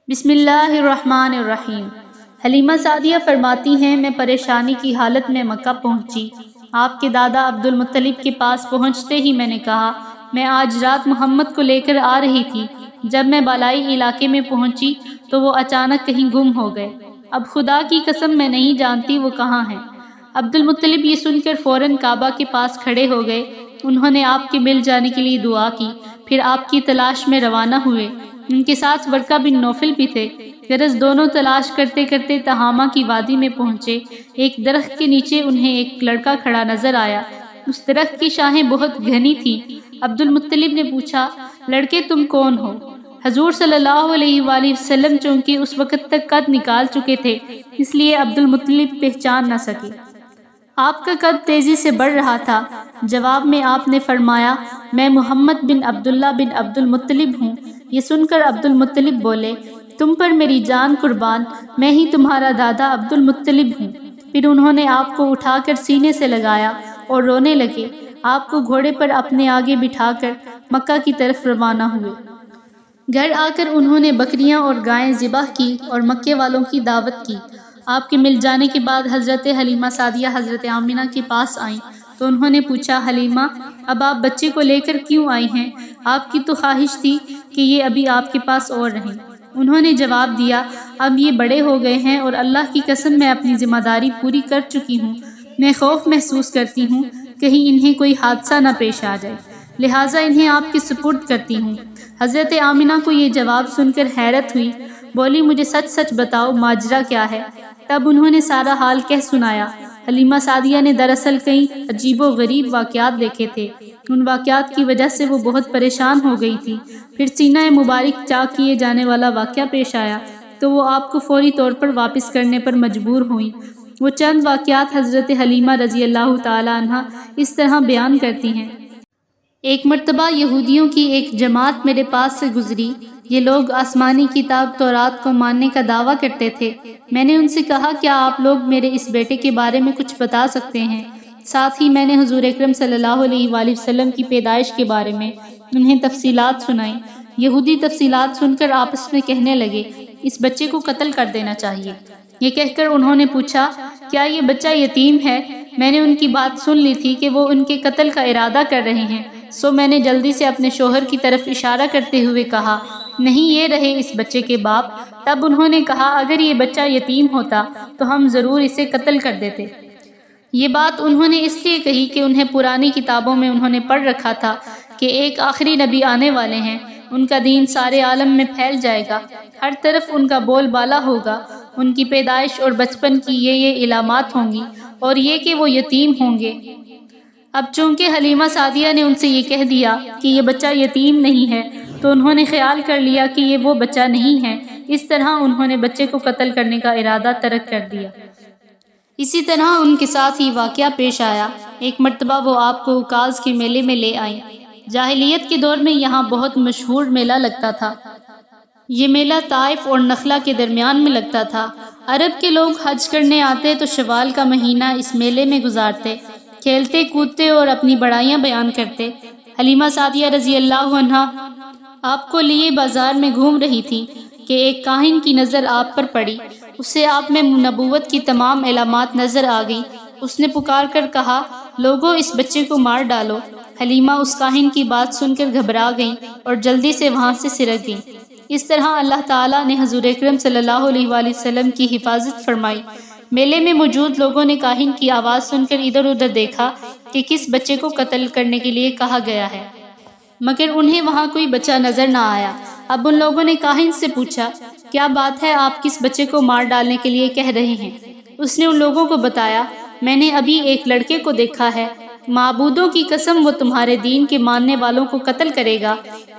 بسم اللہ الرحمن الرحیم۔ حلیمہ سعدیہ فرماتی ہیں، میں پریشانی کی حالت میں مکہ پہنچی۔ آپ کے دادا عبد المطلب کے پاس پہنچتے ہی میں نے کہا، میں آج رات محمد کو لے کر آ رہی تھی۔ جب میں بالائی علاقے میں پہنچی تو وہ اچانک کہیں گم ہو گئے۔ اب خدا کی قسم میں نہیں جانتی وہ کہاں ہیں۔ عبد المطلب یہ سن کر فوراً کعبہ کے پاس کھڑے ہو گئے۔ انہوں نے آپ کے مل جانے کے لیے دعا کی، پھر آپ کی تلاش میں روانہ ہوئے۔ ان کے ساتھ ورقہ بن نوفل بھی تھے۔ غرض دونوں تلاش کرتے کرتے تہامہ کی وادی میں پہنچے۔ ایک درخت کے نیچے انہیں ایک لڑکا کھڑا نظر آیا۔ اس درخت کی شاخیں بہت گھنی تھیں۔ عبد المطلب نے پوچھا، لڑکے تم کون ہو؟ حضور صلی اللہ علیہ وآلہ وسلم چونکہ اس وقت تک قد نکال چکے تھے، اس لیے عبد المطلب پہچان نہ سکے۔ آپ کا قد تیزی سے بڑھ رہا تھا۔ جواب میں آپ نے فرمایا، میں محمد بن عبداللہ بن عبد المطلب ہوں۔ یہ سن کر عبد المطلب بولے، تم پر میری جان قربان، میں ہی تمہارا دادا عبد المطلب ہوں۔ پھر انہوں نے آپ کو اٹھا کر سینے سے لگایا اور رونے لگے۔ آپ کو گھوڑے پر اپنے آگے بٹھا کر مکہ کی طرف روانہ ہوئے۔ گھر آ کر انہوں نے بکریاں اور گائیں ذبح کی اور مکے والوں کی دعوت کی۔ آپ کے مل جانے کے بعد حضرت حلیمہ سعدیہ حضرت آمنہ کے پاس آئیں تو انہوں نے پوچھا، حلیمہ اب آپ بچے کو لے کر کیوں آئی ہیں؟ آپ کی تو خواہش تھی کہ یہ ابھی آپ کے پاس اور رہیں۔ انہوں نے جواب دیا، اب یہ بڑے ہو گئے ہیں اور اللہ کی قسم میں اپنی ذمہ داری پوری کر چکی ہوں۔ میں خوف محسوس کرتی ہوں کہیں انہیں کوئی حادثہ نہ پیش آ جائے، لہٰذا انہیں آپ کے سپرد کرتی ہوں۔ حضرت آمنہ کو یہ جواب سن کر حیرت ہوئی، بولی، مجھے سچ سچ بتاؤ ماجرا کیا ہے؟ تب انہوں نے سارا حال کہہ سنایا۔ حلیمہ سعدیہ نے دراصل کئی عجیب و غریب واقعات دیکھے تھے۔ ان واقعات کی وجہ سے وہ بہت پریشان ہو گئی تھی۔ پھر سینہ مبارک چاک کیے جانے والا واقعہ پیش آیا تو وہ آپ کو فوری طور پر واپس کرنے پر مجبور ہوئیں۔ وہ چند واقعات حضرت حلیمہ رضی اللہ تعالی عنہا اس طرح بیان کرتی ہیں۔ ایک مرتبہ یہودیوں کی ایک جماعت میرے پاس سے گزری۔ یہ لوگ آسمانی کتاب تورات کو ماننے کا دعویٰ کرتے تھے۔ میں نے ان سے کہا، کیا آپ لوگ میرے اس بیٹے کے بارے میں کچھ بتا سکتے ہیں؟ ساتھ ہی میں نے حضور اکرم صلی اللہ علیہ وآلہ وسلم کی پیدائش کے بارے میں انہیں تفصیلات سنائیں۔ یہودی تفصیلات سن کر آپس میں کہنے لگے، اس بچے کو قتل کر دینا چاہیے۔ یہ کہہ کر انہوں نے پوچھا، کیا یہ بچہ یتیم ہے؟ میں نے ان کی بات سن لی تھی کہ وہ ان کے قتل کا ارادہ کر رہے ہیں، سو میں نے جلدی سے اپنے شوہر کی طرف اشارہ کرتے ہوئے کہا، نہیں، یہ رہے اس بچے کے باپ۔ تب انہوں نے کہا، اگر یہ بچہ یتیم ہوتا تو ہم ضرور اسے قتل کر دیتے۔ یہ بات انہوں نے اس لیے کہی کہ انہیں پرانی کتابوں میں انہوں نے پڑھ رکھا تھا کہ ایک آخری نبی آنے والے ہیں، ان کا دین سارے عالم میں پھیل جائے گا، ہر طرف ان کا بول بالا ہوگا، ان کی پیدائش اور بچپن کی یہ علامات ہوں گی، اور یہ کہ وہ یتیم ہوں گے۔ اب چونکہ حلیمہ سعدیہ نے ان سے یہ کہہ دیا کہ یہ بچہ یتیم نہیں ہے تو انہوں نے خیال کر لیا کہ یہ وہ بچہ نہیں ہے۔ اس طرح انہوں نے بچے کو قتل کرنے کا ارادہ ترک کر دیا۔ اسی طرح ان کے ساتھ ہی واقعہ پیش آیا۔ ایک مرتبہ وہ آپ کو عکاظ کے میلے میں لے آئیں۔ جاہلیت کے دور میں یہاں بہت مشہور میلہ لگتا تھا۔ یہ میلہ طائف اور نخلا کے درمیان میں لگتا تھا۔ عرب کے لوگ حج کرنے آتے تو شوال کا مہینہ اس میلے میں گزارتے، کھیلتے کودتے اور اپنی بڑائیاں بیان کرتے۔ حلیمہ سعدیہ رضی اللہ عنہا آپ کو لیے بازار میں گھوم رہی تھی کہ ایک کاہن کی نظر آپ پر پڑی۔ اسے آپ میں نبوت کی تمام علامات نظر آ گئیں۔ اس نے پکار کر کہا، لوگوں اس بچے کو مار ڈالو۔ حلیمہ اس کاہن کی بات سن کر گھبرا گئیں اور جلدی سے وہاں سے سرک گئیں۔ اس طرح اللہ تعالیٰ نے حضور اکرم صلی اللہ علیہ وآلہ وسلم کی حفاظت فرمائی۔ میلے میں موجود لوگوں نے کاہن کی آواز سن کر ادھر ادھر دیکھا کہ کس بچے کو قتل کرنے کے لیے کہا گیا ہے، مگر انہیں وہاں کوئی بچہ نظر نہ آیا۔ اب ان لوگوں نے کاہن سے پوچھا، کیا بات ہے، آپ کس بچے کو مار ڈالنے کے لیے کہہ رہے ہیں؟ اس نے ان لوگوں کو بتایا، میں نے ابھی ایک لڑکے کو دیکھا ہے، معبودوں کی قسم وہ تمہارے دین کے ماننے والوں کو قتل کرے گا،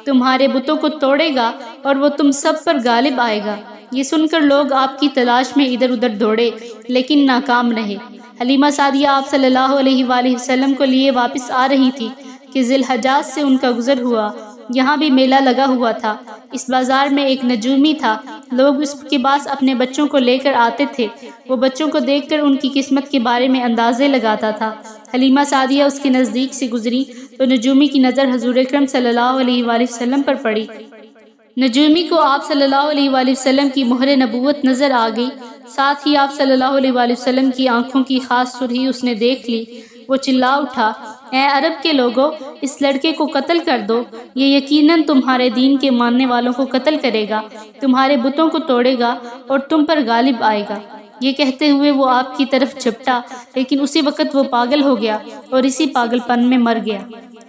تمہارے بتوں کو توڑے گا اور وہ تم سب پر غالب آئے گا۔ یہ سن کر لوگ آپ کی تلاش میں ادھر ادھر دوڑے لیکن ناکام رہے۔ حلیمہ سعدیہ آپ صلی اللہ علیہ وآلہ وسلم کو لیے واپس آ رہی تھی کہ ذی الحجاز سے ان کا گزر ہوا۔ یہاں بھی میلہ لگا ہوا تھا۔ اس بازار میں ایک نجومی تھا، لوگ اس کے پاس اپنے بچوں کو لے کر آتے تھے۔ وہ بچوں کو دیکھ کر ان کی قسمت کے بارے میں اندازے لگاتا تھا۔ حلیمہ سعدیہ اس کے نزدیک سے گزری تو نجومی کی نظر حضور اکرم صلی اللہ علیہ وآلہ وسلم پر پڑی۔ نجومی کو آپ صلی اللہ علیہ وآلہ وسلم کی مہر نبوت نظر آ گئی، ساتھ ہی آپ صلی اللہ علیہ وآلہ وسلم کی آنکھوں کی خاص سرخی اس نے دیکھ لی۔ وہ چلا اٹھا، اے عرب کے لوگو، اس لڑکے کو قتل کر دو، یہ یقیناً تمہارے دین کے ماننے والوں کو قتل کرے گا، تمہارے بتوں کو توڑے گا اور تم پر غالب آئے گا۔ یہ کہتے ہوئے وہ آپ کی طرف جھپٹا، لیکن اسی وقت وہ پاگل ہو گیا اور اسی پاگل پن میں مر گیا۔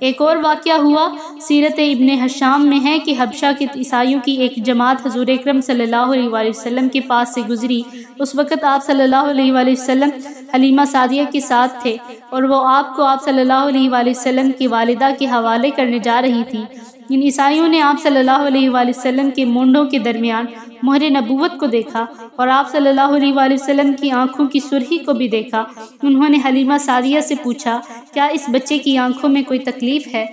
ایک اور واقعہ ہوا، سیرت ابن ہشام میں ہے کہ حبشہ کے عیسائیوں کی ایک جماعت حضور اکرم صلی اللہ علیہ وآلہ وسلم کے پاس سے گزری۔ اس وقت آپ صلی اللہ علیہ وآلہ وسلم حلیمہ سعدیہ کے ساتھ تھے اور وہ آپ کو آپ صلی اللہ علیہ وآلہ وسلم کی والدہ کے حوالے کرنے جا رہی تھی۔ ان عیسائیوں نے آپ صلی اللہ علیہ وآلہ وسلم کے مونڈوں کے درمیان مہر نبوت کو دیکھا اور آپ صلی اللہ علیہ وآلہ وسلم کی آنکھوں کی سرخی کو بھی دیکھا۔ انہوں نے حلیمہ سعدیہ سے پوچھا، کیا اس بچے کی آنکھوں میں کوئی تکلیف ہے؟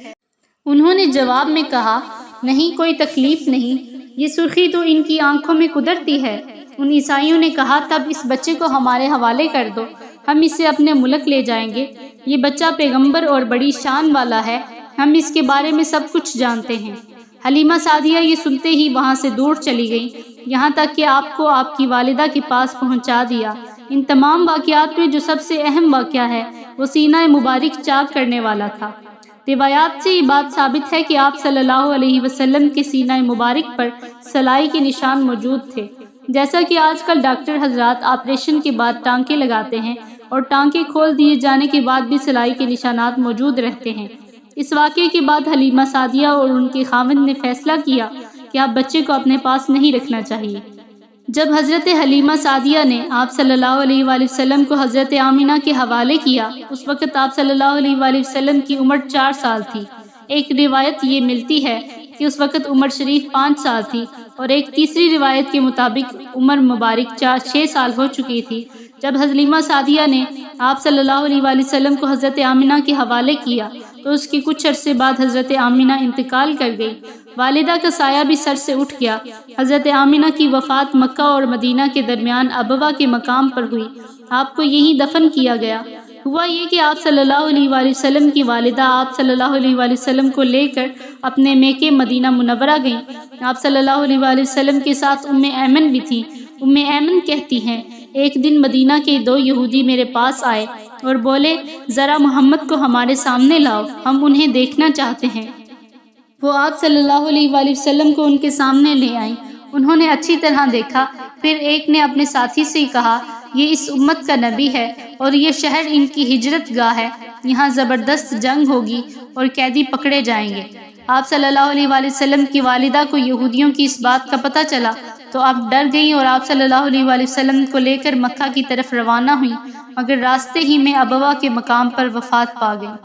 انہوں نے جواب میں کہا، نہیں، کوئی تکلیف نہیں، یہ سرخی تو ان کی آنکھوں میں قدرتی ہے۔ ان عیسائیوں نے کہا، تب اس بچے کو ہمارے حوالے کر دو، ہم اسے اپنے ملک لے جائیں گے۔ یہ بچہ پیغمبر اور بڑی شان والا ہے، ہم اس کے بارے میں سب کچھ جانتے ہیں۔ حلیمہ سعدیہ یہ سنتے ہی وہاں سے دور چلی گئیں، یہاں تک کہ آپ کو آپ کی والدہ کے پاس پہنچا دیا۔ ان تمام واقعات میں جو سب سے اہم واقعہ ہے وہ سینہ مبارک چاک کرنے والا تھا۔ روایات سے یہ بات ثابت ہے کہ آپ صلی اللہ علیہ وسلم کے سینہ مبارک پر سلائی کے نشان موجود تھے، جیسا کہ آج کل ڈاکٹر حضرات آپریشن کے بعد ٹانکے لگاتے ہیں اور ٹانکے کھول دیے جانے کے بعد بھی سلائی کے نشانات موجود رہتے ہیں۔ اس واقعے کے بعد حلیمہ سعدیہ اور ان کے خاوند نے فیصلہ کیا کہ اب بچے کو اپنے پاس نہیں رکھنا چاہیے۔ جب حضرت حلیمہ سعدیہ نے آپ صلی اللہ علیہ وآلہ وسلم کو حضرت آمنہ کے حوالے کیا، اس وقت آپ صلی اللہ علیہ وآلہ وسلم کی عمر 4 سال تھی۔ ایک روایت یہ ملتی ہے کہ اس وقت عمر شریف 5 سال تھی اور ایک تیسری روایت کے مطابق عمر مبارک 6 سال ہو چکی تھی جب حلیمہ سعدیہ نے آپ صلی اللہ علیہ وآلہ وسلم کو حضرت آمنہ کے حوالے کیا تو اس کے کچھ عرصے بعد حضرت آمنہ انتقال کر گئی۔ والدہ کا سایہ بھی سر سے اٹھ گیا۔ حضرت آمنہ کی وفات مکہ اور مدینہ کے درمیان ابوا کے مقام پر ہوئی، آپ کو یہیں دفن کیا گیا۔ ہوا یہ کہ آپ صلی اللہ علیہ وآلہ وسلم کی والدہ آپ صلی اللہ علیہ وآلہ وسلم کو لے کر اپنے میکے مدینہ منورہ گئیں۔ آپ صلی اللہ علیہ وآلہ وسلم کے ساتھ ایمن بھی تھی۔ ایمن کہتی ہیں، ایک دن مدینہ کے 2 یہودی میرے پاس آئے اور بولے، ذرا محمد کو ہمارے سامنے لاؤ، ہم انہیں دیکھنا چاہتے ہیں۔ وہ آپ صلی اللہ علیہ وآلہ وسلم کو ان کے سامنے لے آئیں۔ انہوں نے اچھی طرح دیکھا، پھر ایک نے اپنے ساتھی سے کہا، یہ اس امت کا نبی ہے اور یہ شہر ان کی ہجرت گاہ ہے، یہاں زبردست جنگ ہوگی اور قیدی پکڑے جائیں گے۔ آپ صلی اللہ علیہ وآلہ وسلم کی والدہ کو یہودیوں کی اس بات کا پتہ چلا تو آپ ڈر گئیں اور آپ صلی اللہ علیہ وآلہ وسلم کو لے کر مکہ کی طرف روانہ ہوئیں، مگر راستے ہی میں ابوا کے مقام پر وفات پا گئیں۔